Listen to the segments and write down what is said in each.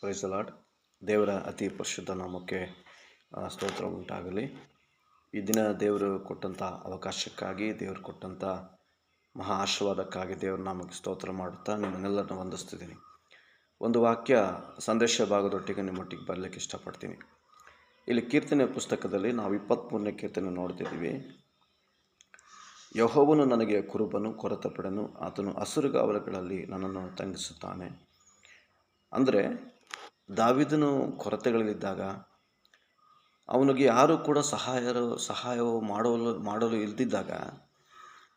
Praise the lord. ದೇವರ ಅತಿ ಪರಿಶುದ್ಧ ನಾಮಕ್ಕೆ ಸ್ತೋತ್ರ ಉಂಟಾಗಲಿ. ಈ ದಿನ ದೇವರು ಕೊಟ್ಟಂಥ ಅವಕಾಶಕ್ಕಾಗಿ, ದೇವರು ಕೊಟ್ಟಂಥ ಮಹಾ ಆಶೀರ್ವಾದಕ್ಕಾಗಿ ದೇವರ ನಾಮಕ್ಕೆ ಸ್ತೋತ್ರ ಮಾಡುತ್ತಾ ನಿಮ್ಮನ್ನೆಲ್ಲರನ್ನು ವಂದಿಸ್ತಿದ್ದೀನಿ. ಒಂದು ವಾಕ್ಯ ಸಂದೇಶ ಭಾಗದೊಟ್ಟಿಗೆ ನಿಮ್ಮೊಟ್ಟಿಗೆ ಬರಲಿಕ್ಕೆ ಇಷ್ಟಪಡ್ತೀನಿ. ಇಲ್ಲಿ ಕೀರ್ತನೆ ಪುಸ್ತಕದಲ್ಲಿ ನಾವು 23ನೇ ಕೀರ್ತನೆ ನೋಡ್ತಿದ್ದೀವಿ. ಯೆಹೋವನು ನನಗೆ ಕುರುಬನು, ಕೊರತೆಪಡನು, ಆತನು ಹಸುರುಗಾವಲುಗಳಲ್ಲಿ ನನ್ನನ್ನು ತಂಗಿಸುತ್ತಾನೆ. ಅಂದರೆ ದಾವೀದನು ಕೊರತೆಗಳಲ್ಲಿದ್ದಾಗ ಅವನಿಗೆ ಯಾರೂ ಕೂಡ ಸಹಾಯವು ಮಾಡಲು ಇಲ್ದಿದ್ದಾಗ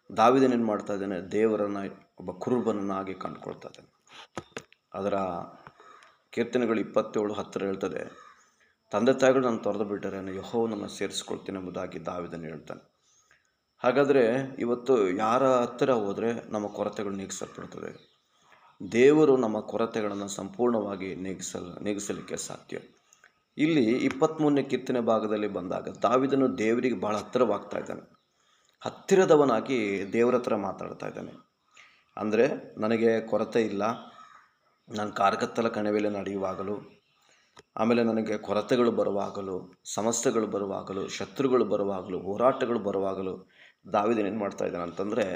ದಾವೀದನೇನು ಮಾಡ್ತಾ ಇದ್ದಾನೆ, ದೇವರನ್ನು ಒಬ್ಬ ಕುರುಬನನ್ನಾಗಿ ಕಂಡುಕೊಳ್ತಾ ಇದ್ದಾನೆ. ಅದರ ಕೀರ್ತನೆಗಳು 27:10 ಹೇಳ್ತದೆ, ತಂದೆ ತಾಯಿಗಳು ನಾನು ತೊರೆದು ಬಿಟ್ಟರೆ ಯೆಹೋವನನ್ನು ಸೇರಿಸ್ಕೊಳ್ತೀನಿ ಎಂಬುದಾಗಿ ದಾವೀದನು ಹೇಳ್ತಾನೆ. ಹಾಗಾದರೆ ಇವತ್ತು ಯಾರ ಹತ್ತಿರ ಹೋದರೆ ನಮ್ಮ ಕೊರತೆಗಳು ನೀಗಿಸಲ್ಪಡ್ತದೆ? ದೇವರು ನಮ್ಮ ಕೊರತೆಗಳನ್ನು ಸಂಪೂರ್ಣವಾಗಿ ನೀಗಿಸಲಿಕ್ಕೆ ಸಾಧ್ಯ. ಇಲ್ಲಿ 23ನೇ ಕೀರ್ತನೆ ಭಾಗದಲ್ಲಿ ಬಂದಾಗ ದಾವೀದನು ದೇವರಿಗೆ ಬಹಳ ಹತ್ತಿರವಾಗ್ತಾ ಇದ್ದಾನೆ. ಹತ್ತಿರದವನಾಗಿ ದೇವರ ಹತ್ರ ಮಾತಾಡ್ತಾ ಇದ್ದಾನೆ. ಅಂದರೆ ನನಗೆ ಕೊರತೆ ಇಲ್ಲ, ನಾನು ಕಾರ್ಗತ್ತಲ ಕಣಿವೆಯಲ್ಲಿ ನಡೆಯುವಾಗಲೂ, ಆಮೇಲೆ ನನಗೆ ಕೊರತೆಗಳು ಬರುವಾಗಲೂ, ಸಮಸ್ಯೆಗಳು ಬರುವಾಗಲೂ, ಶತ್ರುಗಳು ಬರುವಾಗಲೂ, ಹೋರಾಟಗಳು ಬರುವಾಗಲೂ ದಾವೀದನು ಏನು ಮಾಡ್ತಾ ಇದ್ದಾನೆ ಅಂತಂದರೆ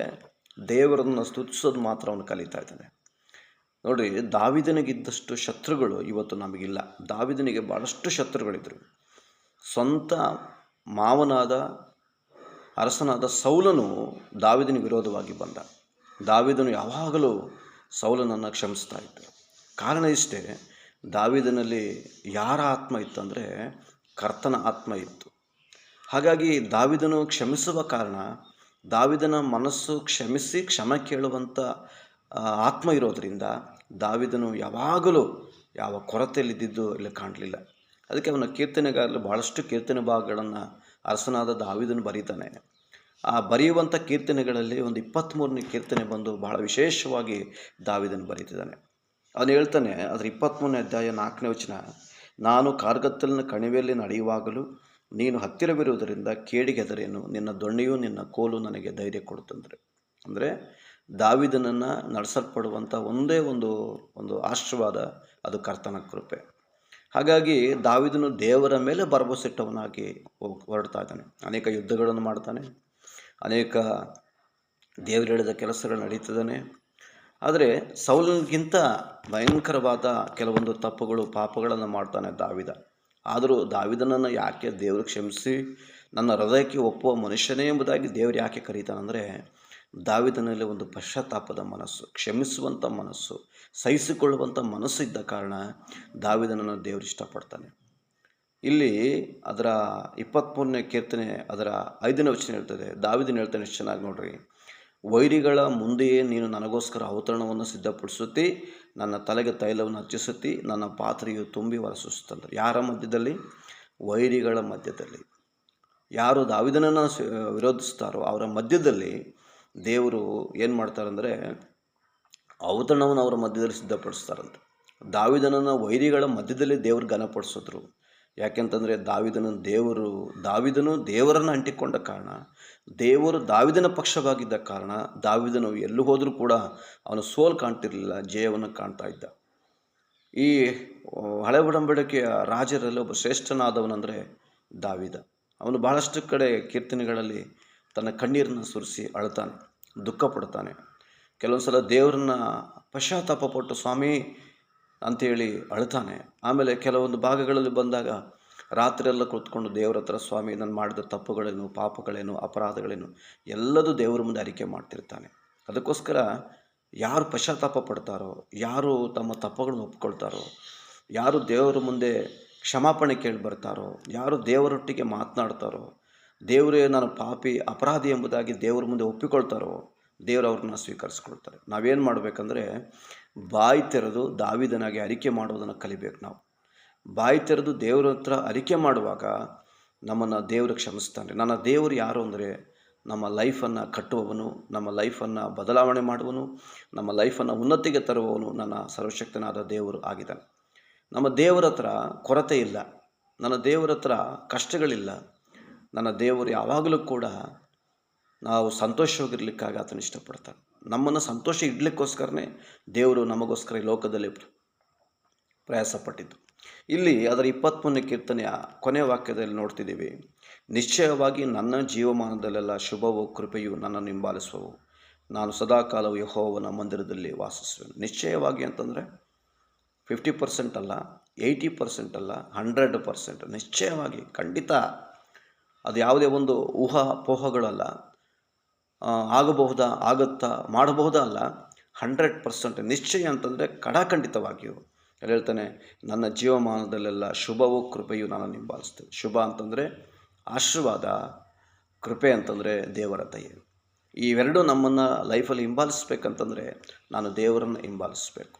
ದೇವರನ್ನು ಸ್ತುತಿಸೋದು ಮಾತ್ರ ಅವನು ಕಲಿತಾ ಇದ್ದಾನೆ. ನೋಡಿರಿ, ದಾವೀದನಿಗಿದ್ದಷ್ಟು ಶತ್ರುಗಳು ಇವತ್ತು ನಮಗಿಲ್ಲ. ದಾವೀದನಿಗೆ ಭಾಳಷ್ಟು ಶತ್ರುಗಳಿದ್ದರು. ಸ್ವಂತ ಮಾವನಾದ ಅರಸನಾದ ಸೌಲನು ದಾವೀದನಿಗೆ ವಿರೋಧವಾಗಿ ಬಂದ. ದಾವೀದನು ಯಾವಾಗಲೂ ಸೌಲನನ್ನು ಕ್ಷಮಿಸ್ತಾ ಇದ್ದ. ಕಾರಣ ಇಷ್ಟೇ, ದಾವೀದನಲ್ಲಿ ಯಾರ ಆತ್ಮ ಇತ್ತಂದರೆ ಕರ್ತನ ಆತ್ಮ ಇತ್ತು. ಹಾಗಾಗಿ ದಾವೀದನು ಕ್ಷಮಿಸುವ ಕಾರಣ ದಾವೀದನ ಮನಸ್ಸು ಕ್ಷಮಿಸಿ ಕ್ಷಮೆ ಕೇಳುವಂಥ ಆತ್ಮ ಇರೋದರಿಂದ ದಾವೀದನು ಯಾವಾಗಲೂ ಯಾವ ಕೊರತೆಯಲ್ಲಿದ್ದಿದ್ದು ಇಲ್ಲಿ ಕಾಣಲಿಲ್ಲ. ಅದಕ್ಕೆ ಅವನ ಕೀರ್ತನೆಗಾರಲು ಭಾಳಷ್ಟು ಕೀರ್ತನೆ ಭಾಗಗಳನ್ನು ಅರಸನಾದ ದಾವೀದನು ಬರೀತಾನೆ. ಆ ಬರೆಯುವಂಥ ಕೀರ್ತನೆಗಳಲ್ಲಿ ಒಂದು 23ನೇ ಕೀರ್ತನೆ ಬಂದು ಬಹಳ ವಿಶೇಷವಾಗಿ ದಾವೀದನು ಬರೀತಿದ್ದಾನೆ. ಅವನು ಹೇಳ್ತಾನೆ, ಅದರ 23ನೇ ಅಧ್ಯಾಯ 4ನೇ ವಚನ, ನಾನು ಕಾರ್ಗತ್ತಲಿನ ಕಣಿವೆಯಲ್ಲಿ ನಡೆಯುವಾಗಲೂ ನೀನು ಹತ್ತಿರವಿರುವುದರಿಂದ ಕೇಡಿಗೆ ಹೆದರೇನು, ನಿನ್ನ ದೊಣ್ಣೆಯೂ ನಿನ್ನ ಕೋಲು ನನಗೆ ಧೈರ್ಯ ಕೊಡುತ್ತಂದರೆ. ಅಂದರೆ ದಾವೀದನನ್ನು ನಡೆಸಲ್ಪಡುವಂಥ ಒಂದೇ ಒಂದು ಆಶೀರ್ವಾದ, ಅದು ಕರ್ತನ ಕೃಪೆ. ಹಾಗಾಗಿ ದಾವೀದನು ದೇವರ ಮೇಲೆ ಭರವಸೆಟ್ಟವನಾಗಿ ಹೊರಡ್ತಾ ಇದ್ದಾನೆ. ಅನೇಕ ಯುದ್ಧಗಳನ್ನು ಮಾಡ್ತಾನೆ, ಅನೇಕ ದೇವರು ಹೇಳಿದ ಕೆಲಸಗಳು ನಡೀತಿದ್ದಾನೆ. ಆದರೆ ಸೌಲನಿಗಿಂತ ಭಯಂಕರವಾದ ಕೆಲವೊಂದು ತಪ್ಪುಗಳು, ಪಾಪಗಳನ್ನು ಮಾಡ್ತಾನೆ ದಾವೀದ. ಆದರೂ ದಾವೀದನನ್ನು ಯಾಕೆ ದೇವರು ಕ್ಷಮಿಸಿ ನನ್ನ ಹೃದಯಕ್ಕೆ ಒಪ್ಪುವ ಮನುಷ್ಯನೇ ಎಂಬುದಾಗಿ ದೇವರು ಯಾಕೆ ಕರೀತಾನಂದರೆ, ದಾವೀದನಲ್ಲಿ ಒಂದು ಪಶ್ಚಾತ್ತಾಪದ ಮನಸ್ಸು, ಕ್ಷಮಿಸುವಂಥ ಮನಸ್ಸು, ಸಹಿಸಿಕೊಳ್ಳುವಂಥ ಮನಸ್ಸು ಇದ್ದ ಕಾರಣ ದಾವೀದನನ್ನು ದೇವರು ಇಷ್ಟಪಡ್ತಾನೆ. ಇಲ್ಲಿ ಅದರ 23ನೇ ಕೀರ್ತನೆ ಅದರ 5ನೇ ವಚನ ಹೇಳ್ತದೆ, ದಾವೀದನು ಹೇಳ್ತಾನೆ, ಎಷ್ಟು ಚೆನ್ನಾಗಿ ನೋಡ್ರಿ, ವೈರಿಗಳ ಮುಂದೆಯೇ ನೀನು ನನಗೋಸ್ಕರ ಔತಣವನ್ನು ಸಿದ್ಧಪಡಿಸುತ್ತಿ, ನನ್ನ ತಲೆಗೆ ತೈಲವನ್ನು ಹಚ್ಚಿಸುತ್ತಿ, ನನ್ನ ಪಾತ್ರೆಯು ತುಂಬಿ ಹೊರಸೂಸುತ್ತಂದ್ರೆ. ಯಾರ ಮಧ್ಯದಲ್ಲಿ? ವೈರಿಗಳ ಮಧ್ಯದಲ್ಲಿ. ಯಾರು ದಾವೀದನನ್ನು ವಿರೋಧಿಸ್ತಾರೋ ಅವರ ಮಧ್ಯದಲ್ಲಿ ದೇವರು ಏನು ಮಾಡ್ತಾರಂದರೆ ಔತಣವನ್ನು ಅವರ ಮಧ್ಯದಲ್ಲಿ ಸಿದ್ಧಪಡಿಸ್ತಾರಂತೆ. ದಾವೀದನನ್ನು ವೈರಿಗಳ ಮಧ್ಯದಲ್ಲಿ ದೇವರು ಘನಪಡಿಸಿದ್ರು. ಯಾಕೆಂತಂದರೆ ದಾವೀದನು ದೇವರನ್ನು ಅಂಟಿಕೊಂಡ ಕಾರಣ, ದೇವರು ದಾವೀದನ ಪಕ್ಷವಾಗಿದ್ದ ಕಾರಣ ದಾವೀದನು ಎಲ್ಲೂ ಹೋದರೂ ಕೂಡ ಅವನು ಸೋಲು ಕಾಣ್ತಿರಲಿಲ್ಲ, ಜಯವನ್ನು ಕಾಣ್ತಾ ಇದ್ದ. ಈ ಹಳೆ ಒಡಂಬಡಿಕೆಯ ರಾಜರಲ್ಲಿ ಒಬ್ಬ ಶ್ರೇಷ್ಠನಾದವನಂದರೆ ದಾವೀದ. ಅವನು ಬಹಳಷ್ಟು ಕಡೆ ಕೀರ್ತನೆಗಳಲ್ಲಿ ತನ್ನ ಕಣ್ಣೀರನ್ನು ಸುರಿಸಿ ಅಳ್ತಾನೆ, ದುಃಖ ಪಡ್ತಾನೆ. ಕೆಲವೊಂದು ಸಲ ದೇವರನ್ನ ಪಶ್ಚಾತ್ತಾಪಪಟ್ಟು ಸ್ವಾಮಿ ಅಂಥೇಳಿ ಅಳ್ತಾನೆ. ಆಮೇಲೆ ಕೆಲವೊಂದು ಭಾಗಗಳಲ್ಲಿ ಬಂದಾಗ ರಾತ್ರಿಯೆಲ್ಲ ಕೂತ್ಕೊಂಡು ದೇವರ ಹತ್ರ, ಸ್ವಾಮಿ ನಾನು ಮಾಡಿದ ತಪ್ಪುಗಳೇನು, ಪಾಪಗಳೇನು, ಅಪರಾಧಗಳೇನು ಎಲ್ಲದೂ ದೇವರ ಮುಂದೆ ಅರಿಕೆ ಮಾಡ್ತಿರ್ತಾನೆ. ಅದಕ್ಕೋಸ್ಕರ ಯಾರು ಪಶ್ಚಾತ್ತಾಪ ಪಡ್ತಾರೋ, ಯಾರು ತಮ್ಮ ತಪ್ಪುಗಳನ್ನು ಒಪ್ಕೊಳ್ತಾರೋ, ಯಾರು ದೇವರ ಮುಂದೆ ಕ್ಷಮಾಪಣೆ ಕೇಳಿ ಬರ್ತಾರೋ, ಯಾರು ದೇವರೊಟ್ಟಿಗೆ ಮಾತನಾಡ್ತಾರೋ, ದೇವರೇ ನಾನು ಪಾಪಿ ಅಪರಾಧಿ ಎಂಬುದಾಗಿ ದೇವರ ಮುಂದೆ ಒಪ್ಪಿಕೊಳ್ತಾರೋ, ದೇವರು ಅವ್ರನ್ನ ಸ್ವೀಕರಿಸ್ಕೊಳ್ತಾರೆ. ನಾವೇನು ಮಾಡಬೇಕಂದ್ರೆ ಬಾಯಿ ತೆರೆದು ದಾವೀದನಾಗಿ ಅರಿಕೆ ಮಾಡೋದನ್ನು ಕಲಿಬೇಕು. ನಾವು ಬಾಯಿ ತೆರೆದು ದೇವರ ಹತ್ರ ಅರಿಕೆ ಮಾಡುವಾಗ ನಮ್ಮನ್ನು ದೇವರು ಕ್ಷಮಿಸ್ತಾನೆ. ನನ್ನ ದೇವರು ಯಾರು ಅಂದರೆ ನಮ್ಮ ಲೈಫನ್ನು ಕಟ್ಟುವವನು, ನಮ್ಮ ಲೈಫನ್ನು ಬದಲಾವಣೆ ಮಾಡುವನು, ನಮ್ಮ ಲೈಫನ್ನು ಉನ್ನತಿಗೆ ತರುವವನು ನನ್ನ ಸರ್ವಶಕ್ತನಾದ ದೇವರು ಆಗಿದ್ದಾನೆ. ನಮ್ಮ ದೇವರ ಹತ್ರ ಕೊರತೆ ಇಲ್ಲ, ನನ್ನ ದೇವರ ಹತ್ರ ಕಷ್ಟಗಳಿಲ್ಲ. ನನ್ನ ದೇವರು ಯಾವಾಗಲೂ ಕೂಡ ನಾವು ಸಂತೋಷವಾಗಿರ್ಲಿಕ್ಕಾಗಿ ಆತನ ಇಷ್ಟಪಡ್ತಾನೆ. ನಮ್ಮನ್ನು ಸಂತೋಷ ಇಡಲಿಕ್ಕೋಸ್ಕರನೇ ದೇವರು ನಮಗೋಸ್ಕರ ಈ ಲೋಕದಲ್ಲಿ ಪ್ರಯಾಸಪಟ್ಟಿದ್ದು. ಇಲ್ಲಿ ಅದರ 23ನೇ ಕೀರ್ತನೆಯ ಕೊನೆಯ ವಾಕ್ಯದಲ್ಲಿ ನೋಡ್ತಿದ್ದೀವಿ, ನಿಶ್ಚಯವಾಗಿ ನನ್ನ ಜೀವಮಾನದಲ್ಲೆಲ್ಲ ಶುಭವೂ ಕೃಪೆಯು ನನ್ನನ್ನು ಹಿಂಬಾಲಿಸುವವು, ನಾನು ಸದಾಕಾಲವು ಯೆಹೋವನ ಮಂದಿರದಲ್ಲಿ ವಾಸಿಸುವೆನು. ನಿಶ್ಚಯವಾಗಿ ಅಂತಂದರೆ 50% ಅಲ್ಲ, 80% ಅಲ್ಲ, 100%. ನಿಶ್ಚಯವಾಗಿ, ಖಂಡಿತ. ಅದು ಯಾವುದೇ ಒಂದು ಊಹಾಪೋಹಗಳಲ್ಲ, ಆಗಬಹುದಾ, ಆಗುತ್ತಾ, ಮಾಡಬಹುದಾ ಅಲ್ಲ, 100% ನಿಶ್ಚಯ ಅಂತಂದರೆ ಖಡಾಖಂಡಿತವಾಗಿಯೂ. ಅಲ್ಲಿ ಹೇಳ್ತಾನೆ, ನನ್ನ ಜೀವಮಾನದಲ್ಲೆಲ್ಲ ಶುಭವೂ ಕೃಪೆಯು ನನ್ನನ್ನು ಹಿಂಬಾಲಿಸ್ತೇವೆ. ಶುಭ ಅಂತಂದರೆ ಆಶೀರ್ವಾದ, ಕೃಪೆ ಅಂತಂದರೆ ದೇವರ ದಯೆ. ಇವೆರಡೂ ನಮ್ಮನ್ನು ಲೈಫಲ್ಲಿ ಹಿಂಬಾಲಿಸ್ಬೇಕಂತಂದರೆ ನಾನು ದೇವರನ್ನು ಹಿಂಬಾಲಿಸಬೇಕು.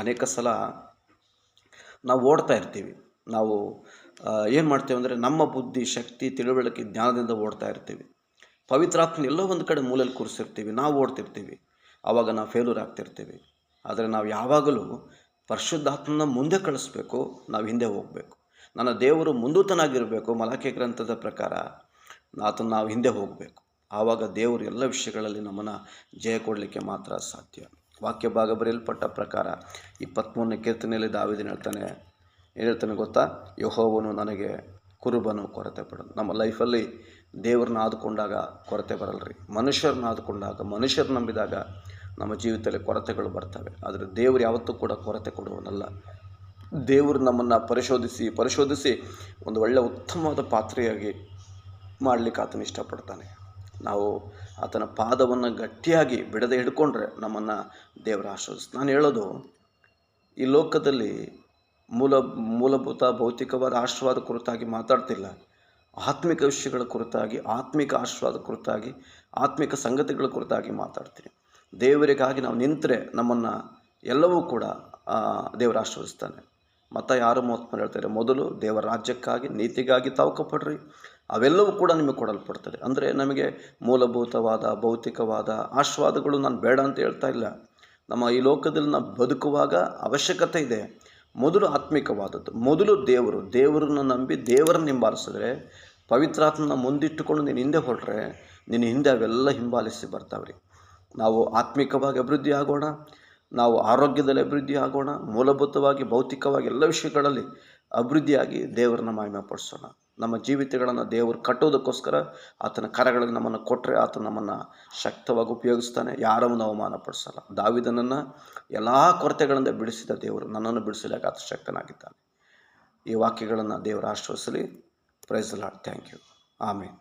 ಅನೇಕ ಸಲ ನಾವು ಓಡ್ತಾ ಇರ್ತೀವಿ. ನಾವು ಏನು ಮಾಡ್ತೇವೆ ಅಂದರೆ ನಮ್ಮ ಬುದ್ಧಿ, ಶಕ್ತಿ, ತಿಳುವಳಿಕೆ, ಜ್ಞಾನದಿಂದ ಓಡ್ತಾ ಇರ್ತೀವಿ. ಪವಿತ್ರಾತ್ಮನ ಎಲ್ಲೋ ಒಂದು ಕಡೆ ಮೂಲೆಯಲ್ಲಿ ಕೂರಿಸಿರ್ತೀವಿ, ನಾವು ಓಡ್ತಿರ್ತೀವಿ. ಆವಾಗ ನಾವು ಫೇಲ್ಯೂರ್ ಆಗ್ತಿರ್ತೀವಿ. ಆದರೆ ನಾವು ಯಾವಾಗಲೂ ಪರಿಶುದ್ಧಾತ್ಮನ ಮುಂದೆ ಕಳಿಸ್ಬೇಕು, ನಾವು ಹಿಂದೆ ಹೋಗಬೇಕು. ನನ್ನ ದೇವರು ಮುಂದೂತನಾಗಿರಬೇಕು. ಮಲಾಕಿ ಗ್ರಂಥದ ಪ್ರಕಾರ ಆತನ ನಾವು ಹಿಂದೆ ಹೋಗಬೇಕು. ಆವಾಗ ದೇವರು ಎಲ್ಲ ವಿಷಯಗಳಲ್ಲಿ ನಮ್ಮನ್ನು ಜಯ ಕೊಡಲಿಕ್ಕೆ ಮಾತ್ರ ಸಾಧ್ಯ. ವಾಕ್ಯ ಭಾಗ ಬರೆಯಲ್ಪಟ್ಟ ಪ್ರಕಾರ 23ನೇ ಕೀರ್ತನೆಯಲ್ಲಿ ದಾವೀದನು ಹೇಳ್ತಾನೆ ಗೊತ್ತಾ, ಯೆಹೋವನು ನನಗೆ ಕುರುಬನು, ಕೊರತೆ ಪಡನು. ನಮ್ಮ ಲೈಫಲ್ಲಿ ದೇವ್ರನ್ನ ಆದುಕೊಂಡಾಗ ಕೊರತೆ ಬರಲ್ರಿ. ಮನುಷ್ಯರನ್ನ ಆದುಕೊಂಡಾಗ, ಮನುಷ್ಯರು ನಂಬಿದಾಗ ನಮ್ಮ ಜೀವಿತದಲ್ಲಿ ಕೊರತೆಗಳು ಬರ್ತವೆ. ಆದರೆ ದೇವರು ಯಾವತ್ತೂ ಕೂಡ ಕೊರತೆ ಕೊಡುವನಲ್ಲ. ದೇವರು ನಮ್ಮನ್ನು ಪರಿಶೋಧಿಸಿ ಒಂದು ಒಳ್ಳೆಯ ಉತ್ತಮವಾದ ಪಾತ್ರೆಯಾಗಿ ಮಾಡಲಿಕ್ಕೆ ಆತನ ಇಷ್ಟಪಡ್ತಾನೆ. ನಾವು ಆತನ ಪಾದವನ್ನು ಗಟ್ಟಿಯಾಗಿ ಬಿಡದೆ ಹಿಡ್ಕೊಂಡ್ರೆ ನಮ್ಮನ್ನು ದೇವರ ಆಶೀರ್ವದಿಸ್ತಾನೆ. ನಾನು ಹೇಳೋದು, ಈ ಲೋಕದಲ್ಲಿ ಮೂಲಭೂತ ಭೌತಿಕವಾದ ಆಶೀರ್ವಾದ ಕುರಿತಾಗಿ ಮಾತಾಡ್ತಿಲ್ಲ. ಆತ್ಮಿಕ ವಿಷಯಗಳ ಕುರಿತಾಗಿ, ಆತ್ಮಿಕ ಆಶೀರ್ವಾದ ಕುರಿತಾಗಿ, ಆತ್ಮಿಕ ಸಂಗತಿಗಳ ಕುರಿತಾಗಿ ಮಾತಾಡ್ತೀನಿ. ದೇವರಿಗಾಗಿ ನಾವು ನಿಂತರೆ ನಮ್ಮನ್ನು ಎಲ್ಲವೂ ಕೂಡ ದೇವರು ಆಶೀರ್ವದಿಸ್ತಾನೆ. ಮತ್ತ 6:33 ಹೇಳ್ತಾರೆ, ಮೊದಲು ದೇವರ ರಾಜ್ಯಕ್ಕಾಗಿ, ನೀತಿಗಾಗಿ ತಾವು ಕಪ್ಪಡ್ರಿ, ಅವೆಲ್ಲವೂ ಕೂಡ ನಿಮಗೆ ಕೊಡಲ್ಪಡ್ತದೆ. ಅಂದರೆ ನಮಗೆ ಮೂಲಭೂತವಾದ ಭೌತಿಕವಾದ ಆಶೀರ್ವಾದಗಳು ನಾನು ಬೇಡ ಅಂತ ಹೇಳ್ತಾ ಇಲ್ಲ. ನಮ್ಮ ಈ ಲೋಕದಲ್ಲಿ ನಾವು ಬದುಕುವಾಗ ಅವಶ್ಯಕತೆ ಇದೆ. ಮೊದಲು ಆತ್ಮಿಕವಾದದ್ದು, ಮೊದಲು ದೇವರನ್ನು ನಂಬಿ ದೇವರನ್ನು ಹಿಂಬಾಲಿಸಿದ್ರೆ, ಪವಿತ್ರಾತ್ಮನ ಮುಂದಿಟ್ಟುಕೊಂಡು ನೀನು ಹಿಂದೆ ಹೊರಟ್ರೆ ನಿನ್ನ ಹಿಂದೆ ಅವೆಲ್ಲ ಹಿಂಬಾಲಿಸಿ ಬರ್ತಾವ್ರಿ. ನಾವು ಆತ್ಮಿಕವಾಗಿ ಅಭಿವೃದ್ಧಿ ಆಗೋಣ, ನಾವು ಆರೋಗ್ಯದಲ್ಲಿ ಅಭಿವೃದ್ಧಿ ಆಗೋಣ, ಮೂಲಭೂತವಾಗಿ ಭೌತಿಕವಾಗಿ ಎಲ್ಲ ವಿಷಯಗಳಲ್ಲಿ ಅಭಿವೃದ್ಧಿಯಾಗಿ ದೇವರನ್ನ ಮಹಿಮೆ ಪಡಿಸೋಣ. ನಮ್ಮ ಜೀವಿತಗಳನ್ನು ದೇವರು ಕಟ್ಟೋದಕ್ಕೋಸ್ಕರ ಆತನ ಕರಗಳಿಗೆ ನಮ್ಮನ್ನು ಕೊಟ್ಟರೆ ಆತ ನಮ್ಮನ್ನು ಶಕ್ತವಾಗಿ ಉಪಯೋಗಿಸ್ತಾನೆ. ಯಾರನ್ನು ಅವಮಾನಪಡಿಸಲ್ಲ. ದಾವೀದನನ್ನು ಎಲ್ಲ ಕೊರತೆಗಳಿಂದ ಬಿಡಿಸಿದ ದೇವರು ನನ್ನನ್ನು ಬಿಡಿಸಲಿಕ್ಕೆ ಆತ ಶಕ್ತನಾಗಿದ್ದಾನೆ. ಈ ವಾಕ್ಯಗಳನ್ನು ದೇವರು ಆಶೀರ್ವದಿಸಲಿ. Praise the Lord. Thank you. Amen.